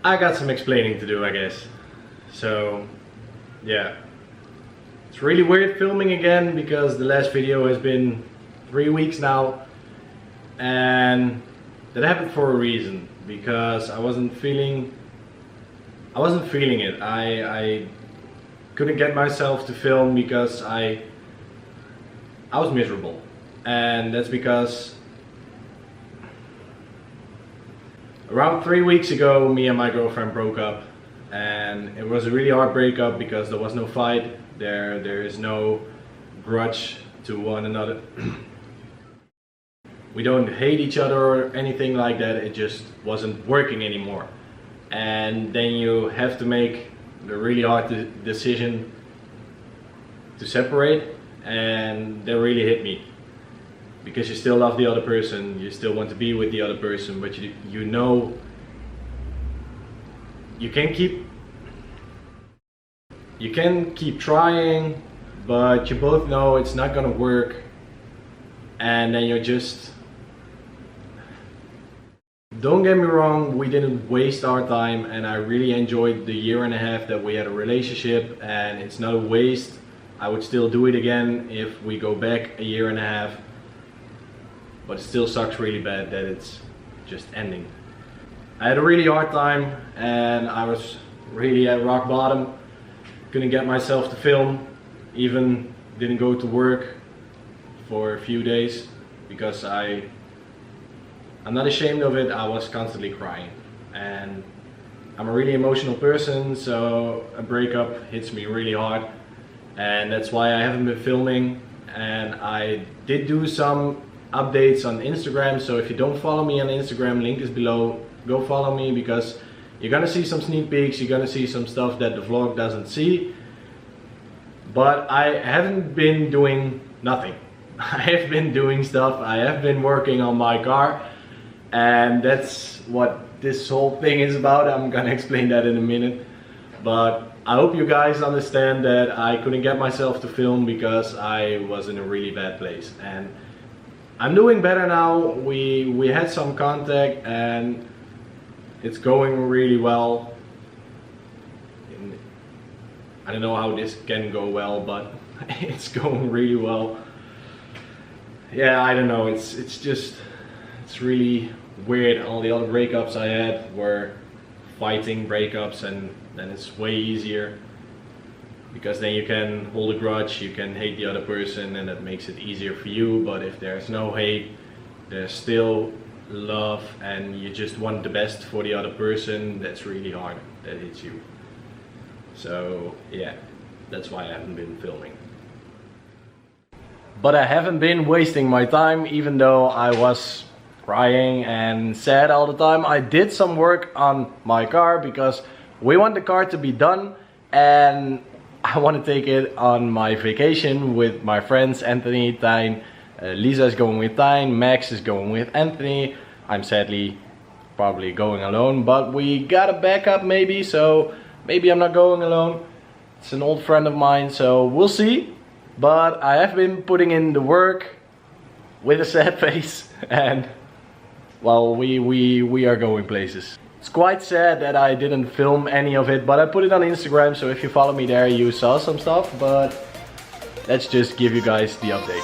I got some explaining to do, I guess. So, yeah. It's really weird filming again because the last video has been 3 weeks now. And that happened for a reason. Because I wasn't feeling it. I couldn't get myself to film because I was miserable. And that's because around 3 weeks ago, me and my girlfriend broke up, and it was a really hard breakup because there was no fight, there is no grudge to one another. We don't hate each other or anything like that, it just wasn't working anymore. And then you have to make the really hard decision to separate, and that really hit me. Because you still love the other person, you still want to be with the other person, but you know you can keep trying, but you both know it's not gonna work, and then you're just... Don't get me wrong, we didn't waste our time, and I really enjoyed the 1.5 years that we had a relationship, and it's not a waste. I would still do it again if we go back 1.5 years. But it still sucks really bad that it's just ending. I had a really hard time and I was really at rock bottom. Couldn't get myself to film, even didn't go to work for a few days because I'm not ashamed of it, I was constantly crying. And I'm a really emotional person, so a breakup hits me really hard. And that's why I haven't been filming, and I did do some updates on Instagram, so if you don't follow me on Instagram, link is below, go follow me, because you're gonna see some sneak peeks, you're gonna see some stuff that the vlog doesn't see. But I haven't been doing nothing. I have been doing stuff, I have been working on my car, and that's what this whole thing is about. I'm gonna explain that in a minute. But I hope you guys understand that I couldn't get myself to film because I was in a really bad place. And I'm doing better now. We had some contact and it's going really well. I don't know how this can go well, but it's going really well. Yeah, I don't know, it's really weird. All the other breakups I had were fighting breakups, and then it's way easier. Because then you can hold a grudge, you can hate the other person, and that makes it easier for you. But if there's no hate, there's still love, and you just want the best for the other person, that's really hard, that hits you. So yeah, that's why I haven't been filming. But I haven't been wasting my time, even though I was crying and sad all the time. I did some work on my car because we want the car to be done, and I want to take it on my vacation with my friends Anthony, Tijn, Lisa is going with Tijn, Max is going with Anthony. I'm sadly probably going alone, but we got a backup maybe, so maybe I'm not going alone. It's an old friend of mine, so we'll see. But I have been putting in the work with a sad face, and well, we are going places. It's quite sad that I didn't film any of it, but I put it on Instagram, so if you follow me there you saw some stuff, but let's just give you guys the update.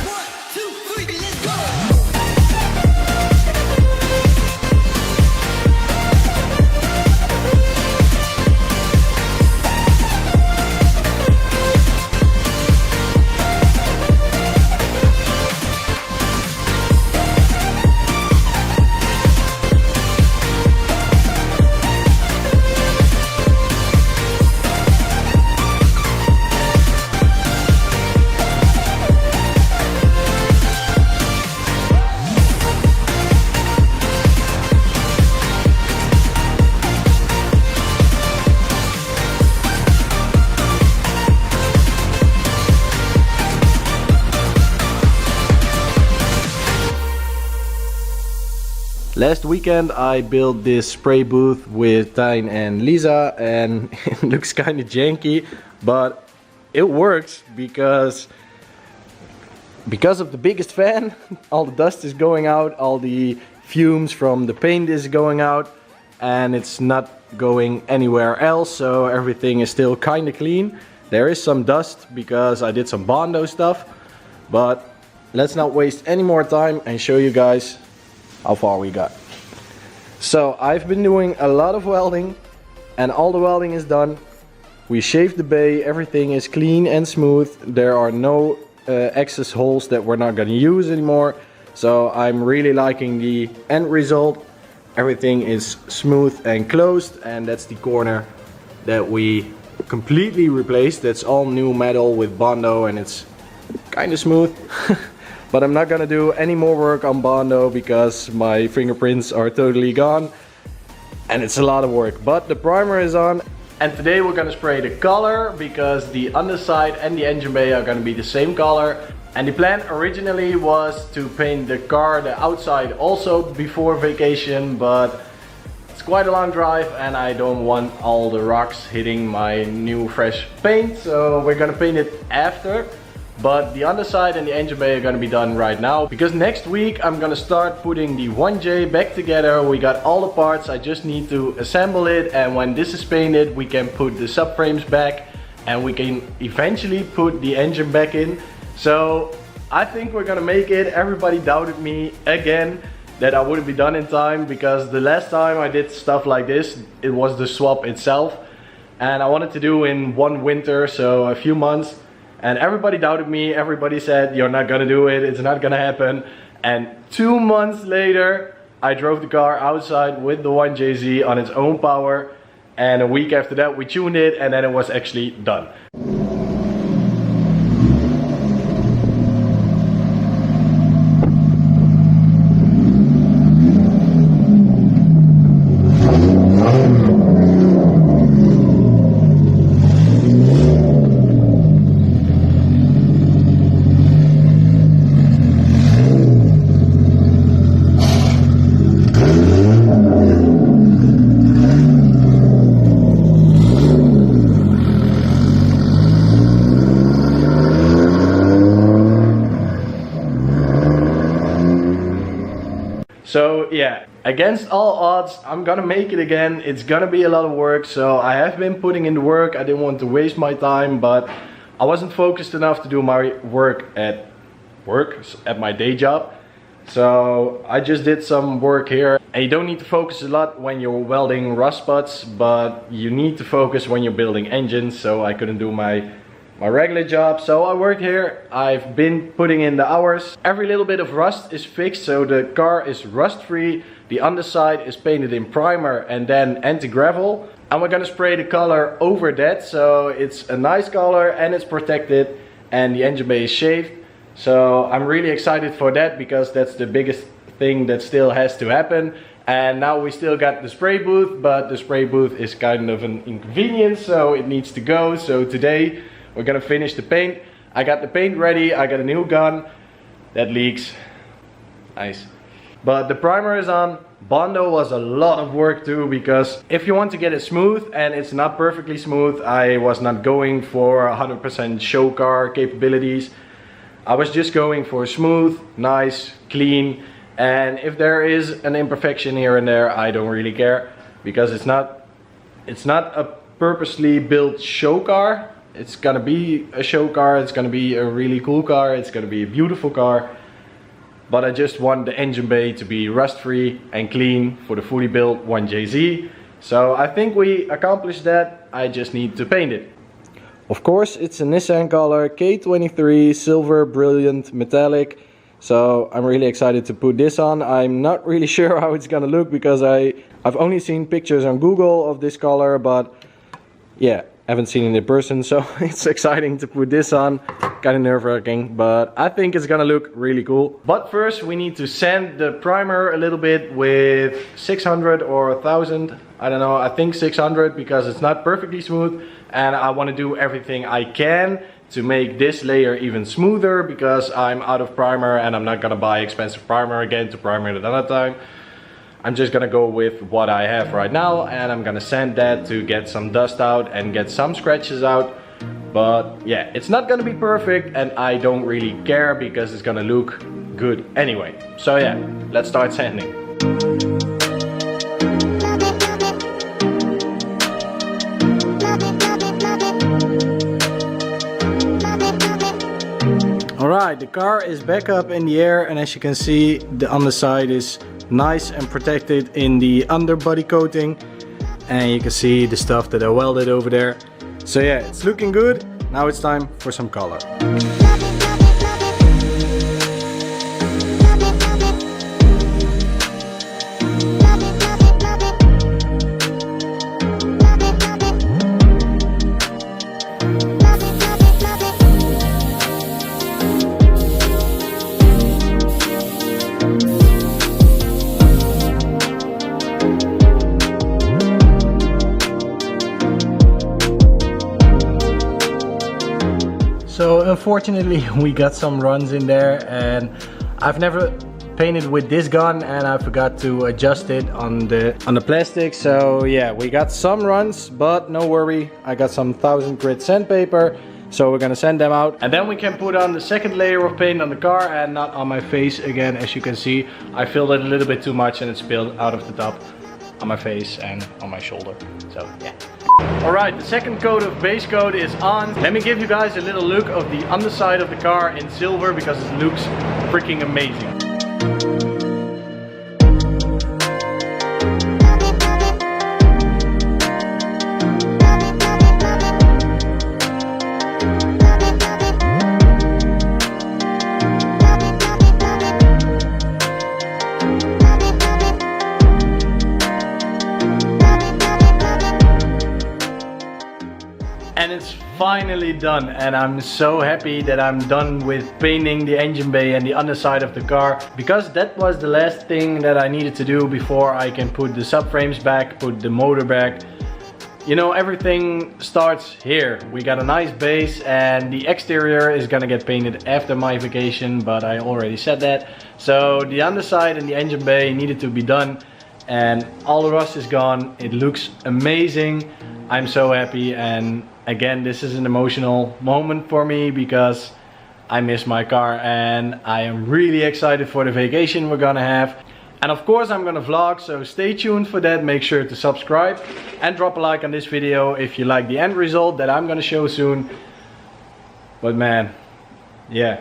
One, two, three, let's go! Last weekend I built this spray booth with Tijn and Lisa, and it looks kind of janky, but it works because of the biggest fan. All the dust is going out, all the fumes from the paint is going out, and it's not going anywhere else, so everything is still kind of clean. There is some dust because I did some Bondo stuff, but let's not waste any more time and show you guys how far we got. So I've been doing a lot of welding, and all the welding is done. We shaved the bay, everything is clean and smooth. There are no excess holes that we're not going to use anymore. So I'm really liking the end result. Everything is smooth and closed, and that's the corner that we completely replaced. That's all new metal with Bondo, and it's kind of smooth. But I'm not gonna do any more work on Bondo because my fingerprints are totally gone and it's a lot of work. But the primer is on, and today we're gonna spray the color because the underside and the engine bay are gonna be the same color. And the plan originally was to paint the car, the outside, also before vacation, but it's quite a long drive and I don't want all the rocks hitting my new fresh paint, so we're gonna paint it after. But the underside and the engine bay are gonna be done right now, because next week I'm gonna start putting the 1J back together. We got all the parts, I just need to assemble it, and when this is painted we can put the subframes back and we can eventually put the engine back in. So I think we're gonna make it. Everybody doubted me again that I wouldn't be done in time, because the last time I did stuff like this, it was the swap itself, and I wanted to do in one winter, so a few months, and everybody doubted me. Everybody said you're not gonna do it, it's not gonna happen. And 2 months later I drove the car outside with the 1JZ on its own power, and a week after that we tuned it, and then it was actually done. So yeah, against all odds, I'm gonna make it again. It's gonna be a lot of work, so I have been putting in the work. I didn't want to waste my time, but I wasn't focused enough to do my work at my day job. So I just did some work here. And you don't need to focus a lot when you're welding rust butts, but you need to focus when you're building engines, so I couldn't do my regular job. So I worked here, I've been putting in the hours. Every little bit of rust is fixed, so the car is rust free. The underside is painted in primer and then anti-gravel. And we're gonna spray the color over that, so it's a nice color and it's protected, and the engine bay is shaved. So I'm really excited for that, because that's the biggest thing that still has to happen. And now we still got the spray booth, but the spray booth is kind of an inconvenience, so it needs to go. So today we're gonna finish the paint. I got the paint ready, I got a new gun that leaks. Nice. But the primer is on. Bondo was a lot of work too, because if you want to get it smooth, and it's not perfectly smooth, I was not going for 100% show car capabilities. I was just going for smooth, nice, clean, and if there is an imperfection here and there, I don't really care, because it's not a purposely built show car. It's gonna be a show car, it's gonna be a really cool car, it's gonna be a beautiful car. But I just want the engine bay to be rust free and clean for the fully built 1JZ. So I think we accomplished that, I just need to paint it. Of course it's a Nissan color, K23 silver brilliant metallic. So I'm really excited to put this on. I'm not really sure how it's gonna look, because I've only seen pictures on Google of this color, but yeah, haven't seen it in person, so it's exciting to put this on. Kind of nerve-wracking, but I think it's gonna look really cool. But first we need to sand the primer a little bit with 600 or 1000. I don't know, I think 600, because it's not perfectly smooth, and I want to do everything I can to make this layer even smoother, because I'm out of primer and I'm not gonna buy expensive primer again to primer it another time. I'm just gonna go with what I have right now, and I'm gonna sand that to get some dust out and get some scratches out. But yeah, it's not gonna be perfect, and I don't really care because it's gonna look good anyway. So yeah, let's start sanding. Alright, the car is back up in the air, and as you can see, the underside is nice and protected in the underbody coating, and you can see the stuff that I welded over there. So yeah, it's looking good. Now it's time for some color. So unfortunately we got some runs in there, and I've never painted with this gun, and I forgot to adjust it on the plastic. So yeah, we got some runs, but no worry, I got some 1000 grit sandpaper, so we're gonna sand them out, and then we can put on the second layer of paint on the car, and not on my face again. As you can see, I filled it a little bit too much and it spilled out of the top on my face and on my shoulder. So yeah. Alright, the second coat of base coat is on. Let me give you guys a little look of the underside of the car in silver, because it looks freaking amazing. And it's finally done, and I'm so happy that I'm done with painting the engine bay and the underside of the car, because that was the last thing that I needed to do before I can put the subframes back, put the motor back. You know, everything starts here. We got a nice base, and the exterior is gonna get painted after my vacation, but I already said that. So the underside and the engine bay needed to be done, and all the rust is gone. It looks amazing. I'm so happy, and again, this is an emotional moment for me because I miss my car, and I am really excited for the vacation we're gonna have. And of course I'm gonna vlog, so stay tuned for that. Make sure to subscribe and drop a like on this video if you like the end result that I'm gonna show soon. But man, yeah,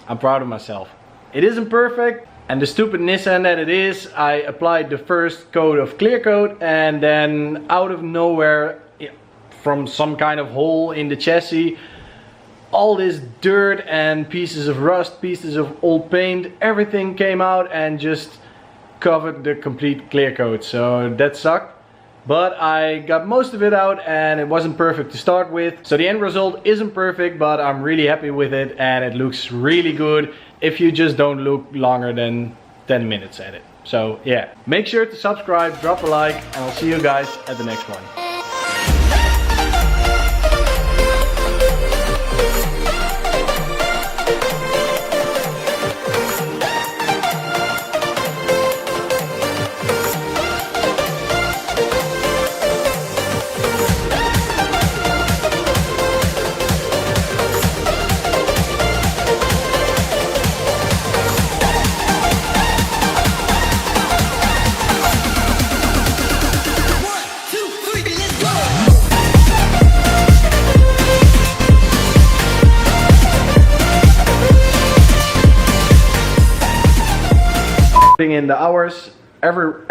I'm proud of myself. It isn't perfect, and the stupid Nissan that it is, I applied the first coat of clear coat, and then out of nowhere, from some kind of hole in the chassis, all this dirt and pieces of rust, pieces of old paint, everything came out and just covered the complete clear coat. So that sucked, but I got most of it out, and it wasn't perfect to start with. So the end result isn't perfect, but I'm really happy with it, and it looks really good if you just don't look longer than 10 minutes at it. So yeah, make sure to subscribe, drop a like, and I'll see you guys at the next one. In the hours, ever